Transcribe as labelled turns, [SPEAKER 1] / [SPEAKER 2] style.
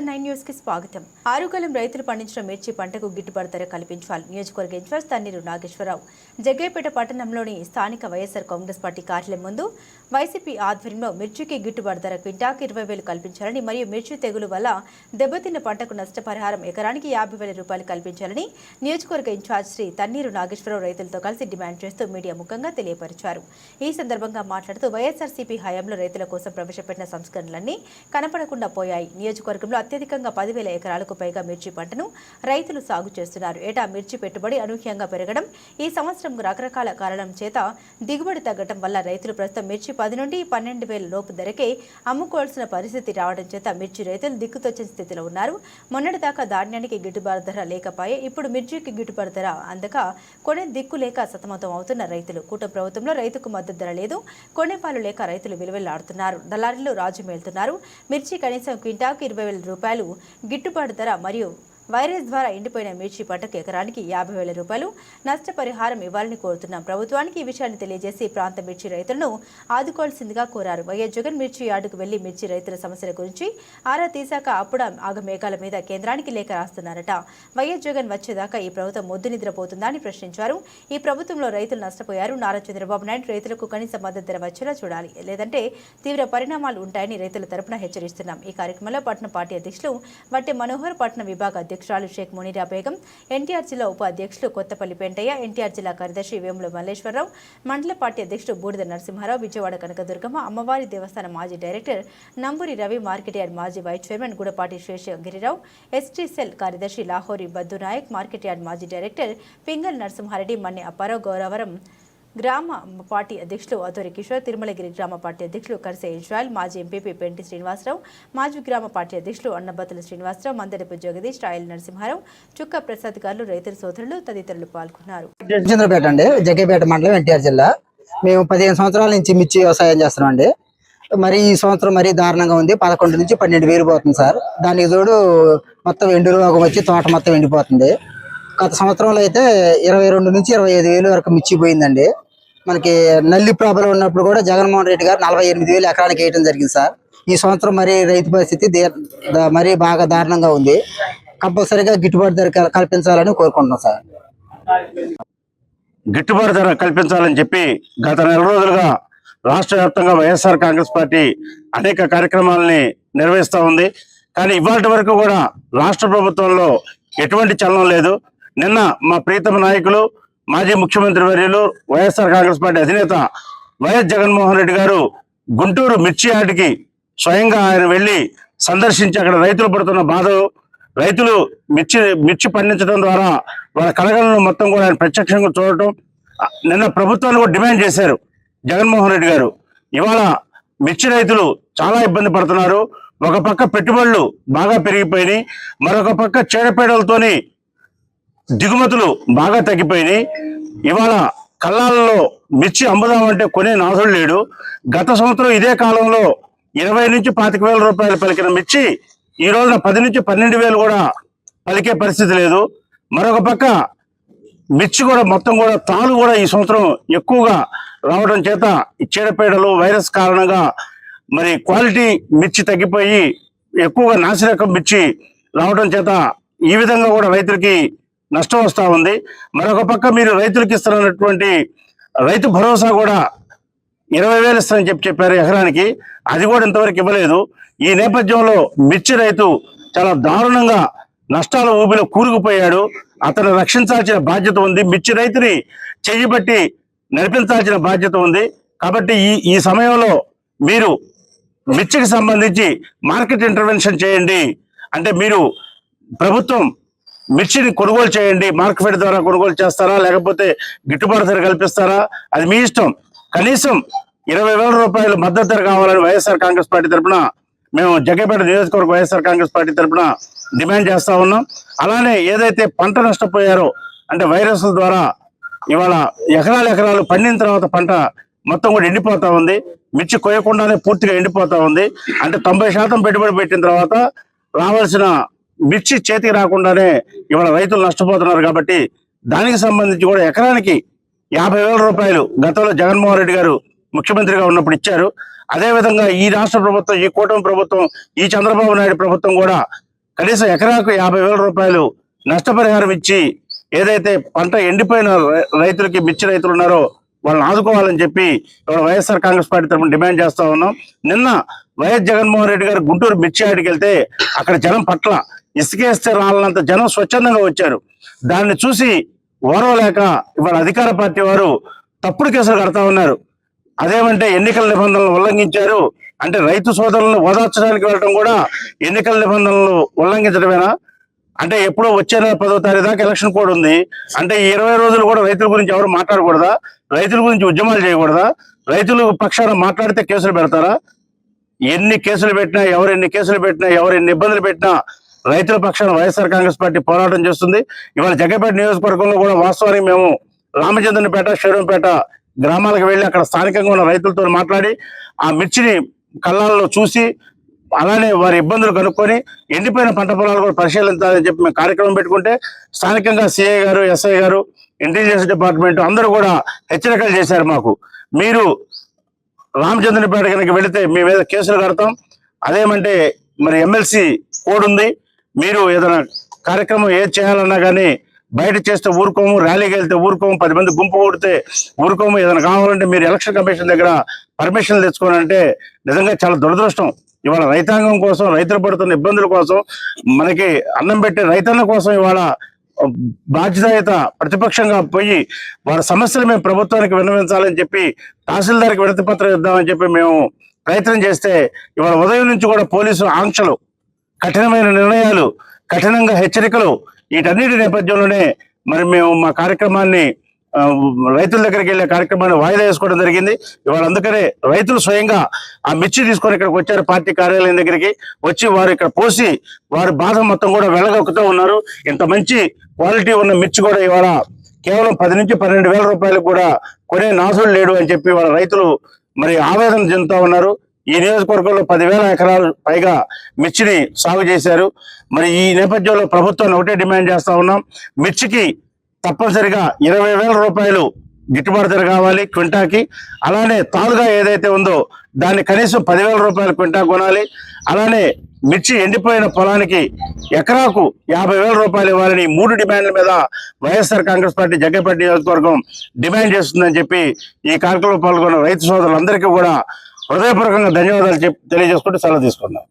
[SPEAKER 1] SR9 news కి స్వాగతం. ఆరుగాలం రైతులు పండించిన మిర్చి పంటకు గిట్టుబాటు ధర కల్పించాలి. నియోజకవర్గ ఇన్ఛార్జ్ తన్నీరు నాగేశ్వరరావు జగ్గయ్యపేట పట్టణంలోని స్థానిక వైఎస్ఆర్ కాంగ్రెస్ పార్టీ కార్యాలయం ముందు వైసీపీ ఆధ్వర్యంలో మిర్చికి గిట్టుబాటు ధర క్వింటాకు 20,000 కల్పించాలని మరియు మిర్చి తెగులు వల్ల దెబ్బతిన్న పంటకు నష్టపరిహారం ఎకరానికి 50,000 రూపాయలు కల్పించాలని నియోజకవర్గ ఇన్ఛార్జ్ శ్రీ తన్నీరు నాగేశ్వరరావు రైతులతో కలిసి డిమాండ్ చేస్తూ మీడియా ముఖంగా తెలియపరిచారు. ఈ సందర్భంగా మాట్లాడుతూ వైఎస్ఆర్సీపీ హయాంలో రైతుల కోసం ప్రవేశపెట్టిన సంస్కరణలన్నీ కనపడకుండా పోయాయి. నియోజకవర్గంలో అత్యధికంగా 10,000 ఎకరాలకు పైగా మిర్చి పంటను రైతులు సాగు చేస్తున్నారు. ఏటా మిర్చి పెట్టుబడి అనూహ్యంగా పెరగడం, ఈ సంవత్సరం రకరకాల కారణం చేత దిగుబడి తగ్గడం వల్ల రైతులు ప్రస్తుతం మిర్చి 10 నుండి 12,000 లోపు ధరకే అమ్ముకోవాల్సిన పరిస్థితి రావడం చేత మిర్చి రైతులు దిక్కుతోచని స్థితిలో ఉన్నారు. మొన్నటిదాకా ధాన్యానికి గిట్టుబాటు ధర లేకపోయే ఇప్పుడు మిర్చికి గిట్టుబాటు ధర అందక కొనే దిక్కు లేక సతమతం అవుతున్న రైతులు. కూటమి ప్రభుత్వంలో రైతుకు మద్దతు ధర లేదు, కొనేపాలు లేక రైతులు విలువెల్లాడుతున్నారు. దళారీలు రాజు మేలుతున్నారు. మిర్చి కనీసం క్వింటాకు 20,000 రూపాయలు గిట్టుబాటు ధర మరియు వైరస్ ద్వారా ఎండిపోయిన మిర్చి పంటకు ఎకరానికి 50,000 రూపాయలు నష్టపరిహారం ఇవ్వాలని కోరుతున్నాం. ప్రభుత్వానికి ఈ విషయాన్ని తెలియజేసి ప్రాంత మిర్చి రైతులను ఆదుకోవాల్సిందిగా కోరారు. వైఎస్ జగన్ మిర్చి యార్డుకు వెళ్లి మిర్చి రైతుల సమస్యల గురించి ఆరా తీశాక అప్పుడు ఆగమేఘాల మీద కేంద్రానికి లేఖ రాస్తున్నారట. వైఎస్ జగన్ వచ్చేదాకా ఈ ప్రభుత్వం మొద్దు నిద్రపోతుందని ప్రశ్నించారు. ఈ ప్రభుత్వంలో రైతులు నష్టపోయారు. నారా చంద్రబాబు నాయుడు రైతులకు కనీస మద్దతు ధర వచ్చేలా చూడాలి, లేదంటే తీవ్ర పరిణామాలు ఉంటాయని రైతుల తరపున హెచ్చరిస్తున్నాం. ఈ కార్యక్రమంలో పట్టణ పార్టీ అధ్యక్షులు వట్టి మనోహర్, పట్టణ విభాగ అధ్యక్షురాలు షేక్ మునీరా బేగం, ఎన్టీఆర్ జిల్లా ఉప అధ్యక్షులు కొత్తపల్లి పెంటయ్య, ఎన్టీఆర్ జిల్లా కార్యదర్శి వేముల మల్లేశ్వరరావు, మండల పార్టీ అధ్యక్షుడు బూడిద నరసింహారావు, విజయవాడ కనకదుర్గమ్మ అమ్మవారి దేవస్థానం మాజీ director Namburi Ravi, market yard మాజీ vice chairman Gudapati Seshagirirao, ST cell కార్యదర్శి లాహోరి బద్దునాయక్, మార్కెట్ యార్డ్ మాజీ డైరెక్టర్ పింగల్ నరసింహారెడ్డి, మన్ని అప్పారావు, గౌరవరం గ్రామ పార్టీ అధ్యక్షులు అతోరి కిషోర్, తిరుమలగిరి గ్రామ పార్టీ అధ్యక్షులు కర్సే ఇజ్రాయల్, మాజీ ఎంపీపీ పెంటి శ్రీనివాసరావు, మాజీ గ్రామ పార్టీ అధ్యక్షులు అన్నబత్తుల శ్రీనివాసరావు, మందడపు జగదీష్, రాయల్ నరసింహారావు, చుక్క ప్రసాద్ గారు, రైతుల సోదరులు తదితరులు పాల్గొన్నారు.
[SPEAKER 2] చంద్రపేట అండి, జగ్గయ్యపేట మండలం, ఎన్టీఆర్ జిల్లా. మేము 15 సంవత్సరాల నుంచి మిర్చి వ్యవసాయం చేస్తున్నామండి. మరి ఈ సంవత్సరం మరీ దారుణంగా ఉంది. 11 నుంచి 12,000 పోతుంది సార్. దానికి తోడు మొత్తం ఎండు రోగం వచ్చి తోట మొత్తం ఎండిపోతుంది. గత సంవత్సరంలో అయితే 22 నుంచి 25,000 వరకు మిర్చి పోయిందండి. మనకి నల్లి ప్రాబ్లం ఉన్నప్పుడు కూడా జగన్మోహన్ రెడ్డి గారు 48,000 ఎకరానికి వేయడం జరిగింది సార్. ఈ సంవత్సరం మరి రైతు పరిస్థితి మరీ బాగా దారుణంగా ఉంది. కంపల్సరీగా గిట్టుబాటు ధర కల్పించాలని కోరుకుంటున్నాం సార్.
[SPEAKER 3] గిట్టుబాటు ధర కల్పించాలని చెప్పి గత నెల రోజులుగా రాష్ట్ర వ్యాప్తంగా వైఎస్ఆర్ కాంగ్రెస్ పార్టీ అనేక కార్యక్రమాలని నిర్వహిస్తూ ఉంది. కానీ ఇవాళ వరకు కూడా రాష్ట్ర ప్రభుత్వంలో ఎటువంటి చలనం లేదు. నిన్న మా ప్రీతమ నాయకులు మాజీ ముఖ్యమంత్రి వర్యులు వైఎస్ఆర్ కాంగ్రెస్ పార్టీ అధినేత వైఎస్ జగన్మోహన్ రెడ్డి గారు గుంటూరు మిర్చి యార్డుకి స్వయంగా ఆయన వెళ్ళి సందర్శించి అక్కడ రైతులు పడుతున్న బాధలు, రైతులు మిర్చి పండించడం ద్వారా వాళ్ళ కలగలను మొత్తం కూడా ఆయన ప్రత్యక్షంగా చూడటం, నిన్న ప్రభుత్వాన్ని కూడా డిమాండ్ చేశారు జగన్మోహన్ రెడ్డి గారు. ఇవాళ మిర్చి రైతులు చాలా ఇబ్బంది పడుతున్నారు. ఒక పక్క పెట్టుబడులు బాగా పెరిగిపోయినాయి, మరొక పక్క చీడపీడలతోని దిగుమతులు బాగా తగ్గిపోయినాయి. ఇవాళ కళ్ళాలలో మిర్చి అమ్ముదామంటే కొనే నాథుడు లేడు. గత సంవత్సరం ఇదే కాలంలో 20,000 నుంచి 25,000 రూపాయలు పలికిన మిర్చి ఈ రోజున 10 నుంచి 12,000 కూడా పలికే పరిస్థితి లేదు. మరొక పక్క మిర్చి కూడా మొత్తం కూడా తాలు కూడా ఈ సంవత్సరం ఎక్కువగా రావడం చేత చీడపీడలు, వైరస్ కారణంగా మరి క్వాలిటీ మిర్చి తగ్గిపోయి ఎక్కువగా నాసిరకం మిర్చి రావడం చేత ఈ విధంగా కూడా రైతులకి నష్టం వస్తూ ఉంది. మరొక పక్క మీరు రైతులకు ఇస్తున్నటువంటి రైతు భరోసా కూడా 20,000 ఇస్తారని చెప్పారు ఎకరానికి, అది కూడా ఇంతవరకు ఇవ్వలేదు. ఈ నేపథ్యంలో మిర్చి రైతు చాలా దారుణంగా నష్టాల ఊబిలో కూరుకుపోయాడు. అతను రక్షించాల్సిన బాధ్యత ఉంది. మిర్చి రైతుని చెయ్యబట్టి నడిపించాల్సిన బాధ్యత ఉంది. కాబట్టి ఈ సమయంలో మీరు మిర్చికి సంబంధించి మార్కెట్ ఇంటర్వెన్షన్ చేయండి. అంటే మీరు ప్రభుత్వం మిర్చిని కొనుగోలు చేయండి. మార్కెట్ ద్వారా కొనుగోలు చేస్తారా, లేకపోతే గిట్టుబాటు ధర కల్పిస్తారా, అది మీ ఇష్టం. కనీసం 20,000 రూపాయలు మద్దతు ధర కావాలని వైఎస్ఆర్ కాంగ్రెస్ పార్టీ తరఫున మేము జగ్గయ్యపేట నియోజకవర్గ వైఎస్ఆర్ కాంగ్రెస్ పార్టీ తరఫున డిమాండ్ చేస్తా ఉన్నాం. అలానే ఏదైతే పంట నష్టపోయారో అంటే వైరస్ల ద్వారా ఇవాళ ఎకరాలు పండిన తర్వాత పంట మొత్తం కూడా ఎండిపోతా ఉంది. మిర్చి కొయ్యకుండానే పూర్తిగా ఎండిపోతా ఉంది. అంటే 90% పెట్టుబడి పెట్టిన తర్వాత రావాల్సిన మిర్చి చేతికి రాకుండానే ఇవాళ రైతులు నష్టపోతున్నారు. కాబట్టి దానికి సంబంధించి కూడా ఎకరానికి 50,000 రూపాయలు గతంలో జగన్మోహన్ రెడ్డి గారు ముఖ్యమంత్రిగా ఉన్నప్పుడు ఇచ్చారు. అదేవిధంగా ఈ రాష్ట్ర ప్రభుత్వం, ఈ కూటమి ప్రభుత్వం, ఈ చంద్రబాబు నాయుడు ప్రభుత్వం కూడా కనీసం ఎకరాకు 50,000 రూపాయలు నష్టపరిహారం ఇచ్చి ఏదైతే పంట ఎండిపోయిన రైతులకి మిర్చి రైతులు ఉన్నారో వాళ్ళని ఆదుకోవాలని చెప్పి ఇవాళ వైఎస్ఆర్ కాంగ్రెస్ పార్టీ తరఫున డిమాండ్ చేస్తా ఉన్నాం. నిన్న వైఎస్ జగన్మోహన్ రెడ్డి గారు గుంటూరు మిర్చి యార్డుకి వెళ్తే అక్కడ జనం పట్ల ఇసుకేస్తే రాలనంత జనం స్వచ్ఛందంగా వచ్చారు. దాన్ని చూసి ఓర్వలేక ఇవాళ అధికార పార్టీ వారు తప్పుడు కేసులు కడతా ఉన్నారు. అదేమంటే ఎన్నికల నిబంధనలు ఉల్లంఘించారు అంటే రైతు సోదరులను ఓదార్చడానికి వెళ్ళడం కూడా ఎన్నికల నిబంధనలు ఉల్లంఘించడమేనా? అంటే ఎప్పుడో వచ్చే నెల 10వ తారీఖు దాకా ఎలక్షన్ కోడ్ ఉంది. అంటే ఈ 20 రోజులు కూడా రైతుల గురించి ఎవరు మాట్లాడకూడదా? రైతుల గురించి ఉద్యమాలు చేయకూడదా? రైతుల పక్షాన మాట్లాడితే కేసులు పెడతారా? ఎన్ని కేసులు పెట్టినా, ఎవరు ఎన్ని కేసులు పెట్టినా, ఎవరు ఎన్ని ఇబ్బందులు పెట్టినా రైతుల పక్షాన వైఎస్ఆర్ కాంగ్రెస్ పార్టీ పోరాటం చేస్తుంది. ఇవాళ జగ్గైపేట నియోజకవర్గంలో కూడా వాస్తవానికి మేము రామచంద్రపేట, శ్రీరంపేట గ్రామాలకు వెళ్ళి అక్కడ స్థానికంగా ఉన్న రైతులతో మాట్లాడి ఆ మిర్చిని కళ్ళాల్లో చూసి అలానే వారి ఇబ్బందులు కనుక్కొని ఎండిపోయిన పంట పొలాలు కూడా పరిశీలించాలని చెప్పి మేము కార్యక్రమం పెట్టుకుంటే స్థానికంగా సిఐ గారు, ఎస్ఐ గారు, ఇంటెలిజెన్స్ డిపార్ట్మెంట్ అందరూ కూడా హెచ్చరికలు చేశారు మాకు. మీరు రామచంద్రపేట కనుక వెళితే మీ మీద కేసులు కడతాం, అదేమంటే మరి ఎమ్మెల్సీ కోడ్ ఉంది, మీరు ఏదైనా కార్యక్రమం ఏది చేయాలన్నా కానీ బయట చేస్తే ఊరుకోము, ర్యాలీకి వెళ్తే ఊరుకోము, 10 మంది గుంపు కొడితే ఊరుకోము, ఏదైనా కావాలంటే మీరు ఎలక్షన్ కమిషన్ దగ్గర పర్మిషన్ తెచ్చుకోవాలంటే నిజంగా చాలా దురదృష్టం. ఇవాళ రైతాంగం కోసం, రైతులు పడుతున్న ఇబ్బందుల కోసం, మనకి అన్నం పెట్టే రైతన్న కోసం ఇవాళ బాధ్యతాయుత ప్రతిపక్షంగా పోయి వాళ్ళ సమస్యలు మేము ప్రభుత్వానికి విన్నవించాలని చెప్పి తహసీల్దార్కి వినతి పత్రం ఇద్దామని చెప్పి మేము ప్రయత్నం చేస్తే ఇవాళ ఉదయం నుంచి కూడా పోలీసు ఆంక్షలు, కఠినమైన నిర్ణయాలు, కఠినంగా హెచ్చరికలు, వీటన్నిటి నేపథ్యంలోనే మరి మేము మా కార్యక్రమాన్ని రైతుల దగ్గరికి వెళ్ళే కార్యక్రమాన్ని వాయిదా వేసుకోవడం జరిగింది. ఇవాళ అందుకనే రైతులు స్వయంగా ఆ మిర్చి తీసుకొని ఇక్కడికి వచ్చారు. పార్టీ కార్యాలయం దగ్గరికి వచ్చి వారు ఇక్కడ పోసి వారి బాధ మొత్తం కూడా వెళ్ళగొక్కుతూ ఉన్నారు. ఇంత మంచి క్వాలిటీ ఉన్న మిర్చి కూడా ఇవాళ కేవలం 10 నుంచి 12 వేల రూపాయలు కూడా కొనే నాసుడు లేడు అని చెప్పి వాళ్ళ రైతులు మరి ఆవేదన చెందుతూ ఉన్నారు. ఈ నియోజకవర్గంలో 10,000 ఎకరాలు పైగా మిర్చిని సాగు చేశారు. మరి ఈ నేపథ్యంలో ప్రభుత్వాన్ని ఒకటే డిమాండ్ చేస్తా ఉన్నాం, మిర్చికి తప్పనిసరిగా 20,000 రూపాయలు గిట్టుబాటు ధర కావాలి క్వింటాకి. అలానే తాలుగా ఏదైతే ఉందో దాన్ని కనీసం 10,000 రూపాయలు క్వింటా కొనాలి. అలానే మిర్చి ఎండిపోయిన పొలానికి ఎకరాకు 50,000 రూపాయలు ఇవ్వాలని 3 డిమాండ్ల మీద వైఎస్ఆర్ కాంగ్రెస్ పార్టీ జగ్గైపేట నియోజకవర్గం డిమాండ్ చేస్తుందని చెప్పి ఈ కార్యక్రమంలో పాల్గొన్న రైతు సోదరులందరికీ కూడా హృదయపూర్వకంగా ధన్యవాదాలు తెలియజేసుకుంటూ సెలవు తీసుకున్నాం.